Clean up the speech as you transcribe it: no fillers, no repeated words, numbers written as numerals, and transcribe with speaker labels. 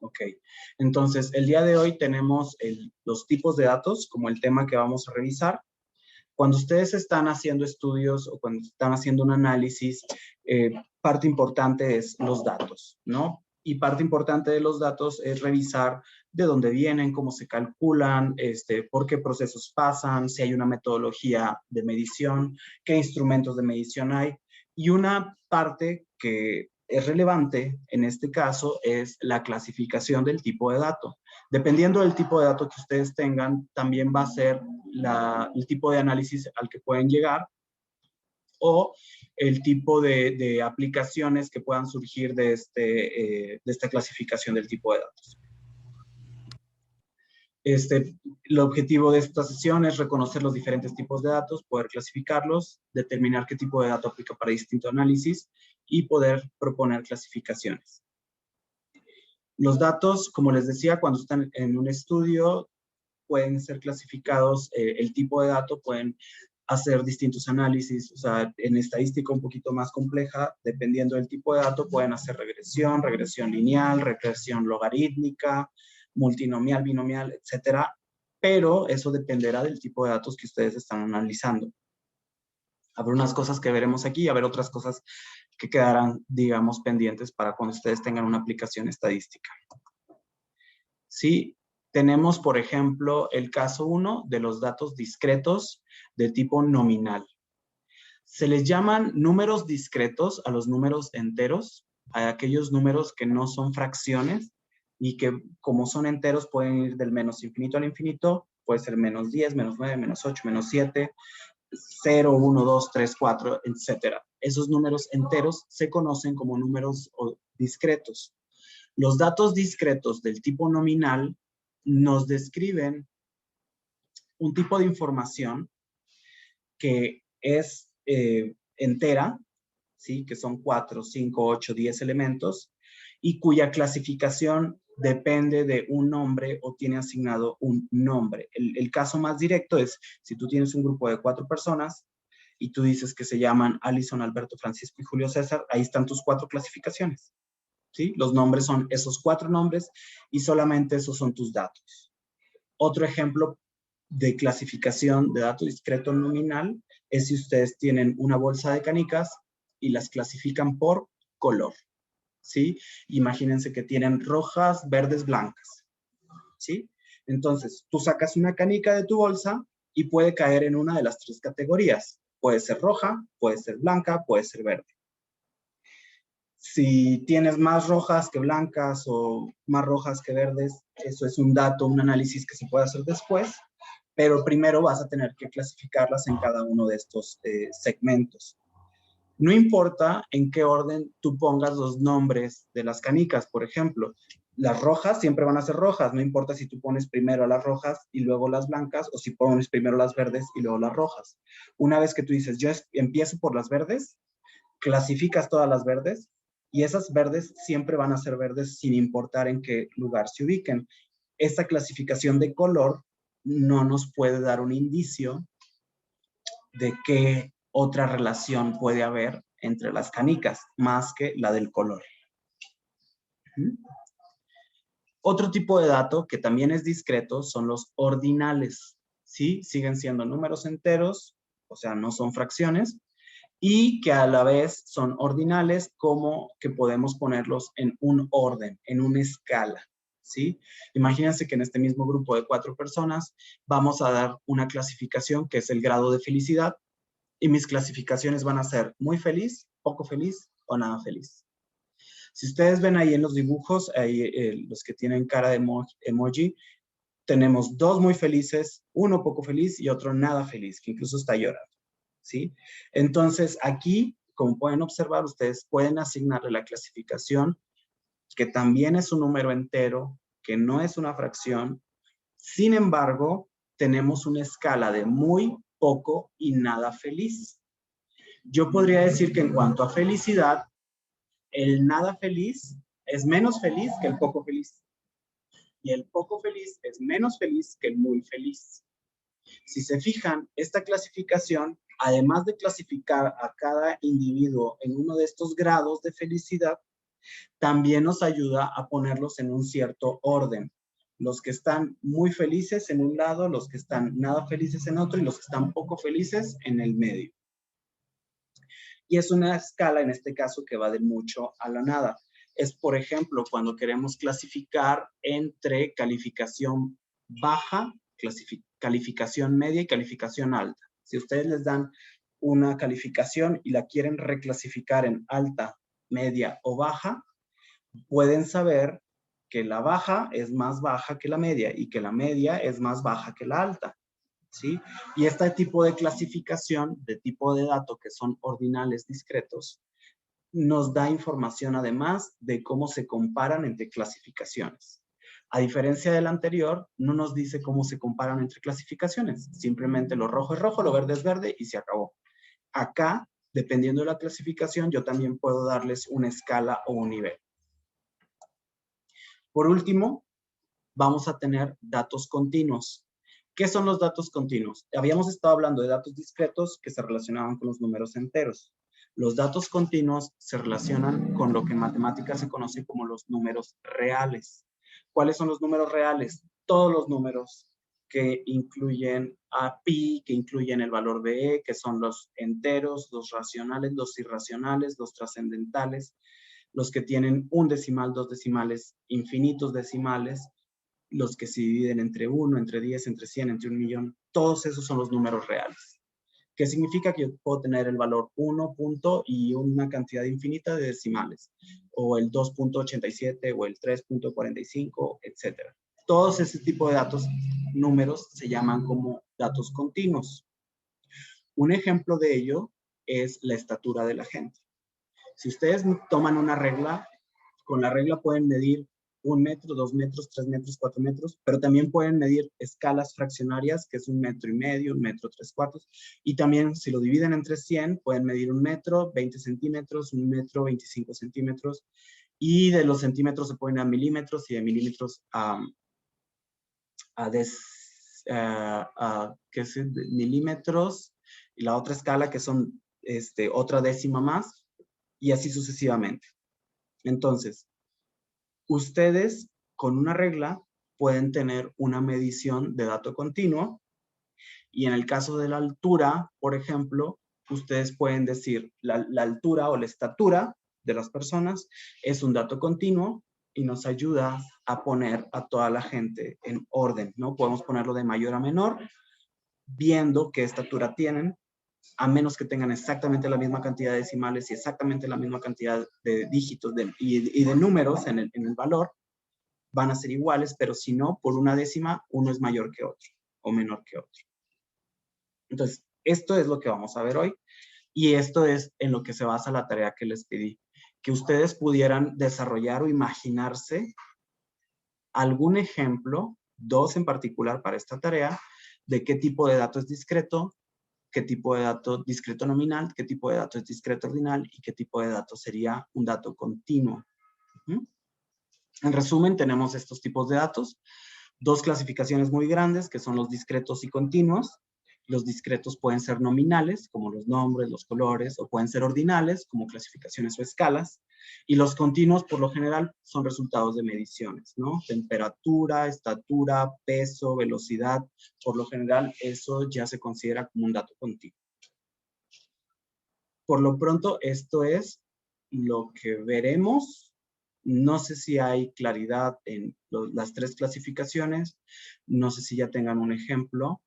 Speaker 1: Ok, entonces el día de hoy tenemos los tipos de datos como el tema que vamos a revisar. Cuando ustedes están haciendo estudios o cuando están haciendo un análisis, parte importante es los datos, ¿no? Y parte importante de los datos es revisar de dónde vienen, cómo se calculan, por qué procesos pasan, si hay una metodología de medición, qué instrumentos de medición hay. Y una parte que es relevante en este caso es la clasificación del tipo de dato. Dependiendo del tipo de dato que ustedes tengan, también va a ser el tipo de análisis al que pueden llegar o el tipo de aplicaciones que puedan surgir de esta clasificación del tipo de datos. El objetivo de esta sesión es reconocer los diferentes tipos de datos, poder clasificarlos, determinar qué tipo de dato aplica para distinto análisis y poder proponer clasificaciones. Los datos, como les decía, cuando están en un estudio, pueden ser clasificados, el tipo de dato, pueden hacer distintos análisis, o sea, en estadística un poquito más compleja, dependiendo del tipo de dato, pueden hacer regresión, regresión lineal, regresión logarítmica, multinomial, binomial, etcétera, pero eso dependerá del tipo de datos que ustedes están analizando. Habrá unas cosas que veremos aquí y habrá otras cosas que quedarán, digamos, pendientes para cuando ustedes tengan una aplicación estadística. Sí, tenemos, por ejemplo, el caso 1 de los datos discretos de tipo nominal. Se les llaman números discretos a los números enteros, a aquellos números que no son fracciones y que como son enteros pueden ir del menos infinito al infinito, puede ser menos 10, menos 9, menos 8, menos 7, 0, 1, 2, 3, 4, etc. Esos números enteros se conocen como números discretos. Los datos discretos del tipo nominal nos describen un tipo de información que es entera, ¿sí? Que son 4, 5, 8, 10 elementos, y cuya clasificación depende de un nombre o tiene asignado un nombre. El caso más directo es si tú tienes un grupo de 4 personas y tú dices que se llaman Alison, Alberto, Francisco y Julio César, ahí están tus 4 clasificaciones. ¿Sí? Los nombres son esos 4 nombres y solamente esos son tus datos. Otro ejemplo de clasificación de dato discreto nominal es si ustedes tienen una bolsa de canicas y las clasifican por color, ¿sí? Imagínense que tienen rojas, verdes, blancas, ¿sí? Entonces, tú sacas una canica de tu bolsa y puede caer en una de las 3 categorías. Puede ser roja, puede ser blanca, puede ser verde. Si tienes más rojas que blancas o más rojas que verdes, eso es un dato, un análisis que se puede hacer después, pero primero vas a tener que clasificarlas en cada uno de estos segmentos. No importa en qué orden tú pongas los nombres de las canicas, por ejemplo, las rojas siempre van a ser rojas, no importa si tú pones primero las rojas y luego las blancas o si pones primero las verdes y luego las rojas. Una vez que tú dices, yo empiezo por las verdes, clasificas todas las verdes y esas verdes siempre van a ser verdes sin importar en qué lugar se ubiquen. Esta clasificación de color no nos puede dar un indicio de qué otra relación puede haber entre las canicas, más que la del color. Otro tipo de dato que también es discreto son los ordinales, ¿sí? Siguen siendo números enteros, o sea, no son fracciones, y que a la vez son ordinales, como que podemos ponerlos en un orden, en una escala, ¿sí? Imagínense que en este mismo grupo de 4 personas vamos a dar una clasificación que es el grado de felicidad, y mis clasificaciones van a ser muy feliz, poco feliz o nada feliz. Si ustedes ven ahí en los dibujos, ahí, los que tienen cara de emoji, tenemos 2 muy felices, 1 poco feliz y otro nada feliz, que incluso está llorando, ¿sí? Entonces, aquí, como pueden observar, ustedes pueden asignarle la clasificación, que también es un número entero, que no es una fracción. Sin embargo, tenemos una escala de muy, poco y nada feliz. Yo podría decir que en cuanto a felicidad, el nada feliz es menos feliz que el poco feliz. Y el poco feliz es menos feliz que el muy feliz. Si se fijan, esta clasificación, además de clasificar a cada individuo en uno de estos grados de felicidad, También nos ayuda a ponerlos en un cierto orden. Los que están muy felices en un lado, los que están nada felices en otro y los que están poco felices en el medio. Y es una escala, en este caso, que va de mucho a la nada. Es, por ejemplo, cuando queremos clasificar entre calificación baja, calificación media y calificación alta. Si ustedes les dan una calificación y la quieren reclasificar en alta, media o baja, pueden saber que la baja es más baja que la media y que la media es más baja que la alta, ¿sí? Y este tipo de clasificación, de tipo de dato que son ordinales discretos, nos da información además de cómo se comparan entre clasificaciones. A diferencia del anterior, no nos dice cómo se comparan entre clasificaciones. Simplemente lo rojo es rojo, lo verde es verde y se acabó. Acá, dependiendo de la clasificación, yo también puedo darles una escala o un nivel. Por último, vamos a tener datos continuos. ¿Qué son los datos continuos? Habíamos estado hablando de datos discretos que se relacionaban con los números enteros. Los datos continuos se relacionan con lo que en matemáticas se conoce como los números reales. ¿Cuáles son los números reales? Todos los números que incluyen a pi, que incluyen el valor de e, que son los enteros, los racionales, los irracionales, los trascendentales, los que tienen un decimal, dos decimales, infinitos decimales, los que se dividen entre 1, entre 10, entre 100, entre 1.000.000, todos esos son los números reales. ¿Qué significa? Que yo puedo tener el valor 1 punto y una cantidad infinita de decimales, o el 2.87 o el 3.45, etc. Todos ese tipo de datos, números, se llaman como datos continuos. Un ejemplo de ello es la estatura de la gente. Si ustedes toman una regla, con la regla pueden medir 1 metro, 2 metros, 3 metros, 4 metros, pero también pueden medir escalas fraccionarias, que es 1,5 metros, 1 metro, 3/4. Y también, si lo dividen entre 100, pueden medir 1 metro, 20 centímetros, 1 metro, 25 centímetros. Y de los centímetros se pueden ir a milímetros y de milímetros ¿qué es? Milímetros. Y la otra escala, que son otra décima más, y así sucesivamente. Entonces, ustedes con una regla pueden tener una medición de dato continuo y en el caso de la altura, por ejemplo, ustedes pueden decir la altura o la estatura de las personas es un dato continuo y nos ayuda a poner a toda la gente en orden, ¿no? Podemos ponerlo de mayor a menor, viendo qué estatura tienen, a menos que tengan exactamente la misma cantidad de decimales y exactamente la misma cantidad de dígitos y de números en el valor, van a ser iguales, pero si no, por una décima, uno es mayor que otro o menor que otro. Entonces, esto es lo que vamos a ver hoy y esto es en lo que se basa la tarea que les pedí, que ustedes pudieran desarrollar o imaginarse algún ejemplo, dos en particular para esta tarea, de qué tipo de dato es discreto, qué tipo de dato discreto nominal, qué tipo de dato es discreto ordinal y qué tipo de dato sería un dato continuo. En resumen, tenemos estos tipos de datos, dos clasificaciones muy grandes que son los discretos y continuos. Los discretos pueden ser nominales, como los nombres, los colores, o pueden ser ordinales, como clasificaciones o escalas. Y los continuos, por lo general, son resultados de mediciones, ¿no? Temperatura, estatura, peso, velocidad. Por lo general, eso ya se considera como un dato continuo. Por lo pronto, esto es lo que veremos. No sé si hay claridad en las tres clasificaciones. No sé si ya tengan un ejemplo.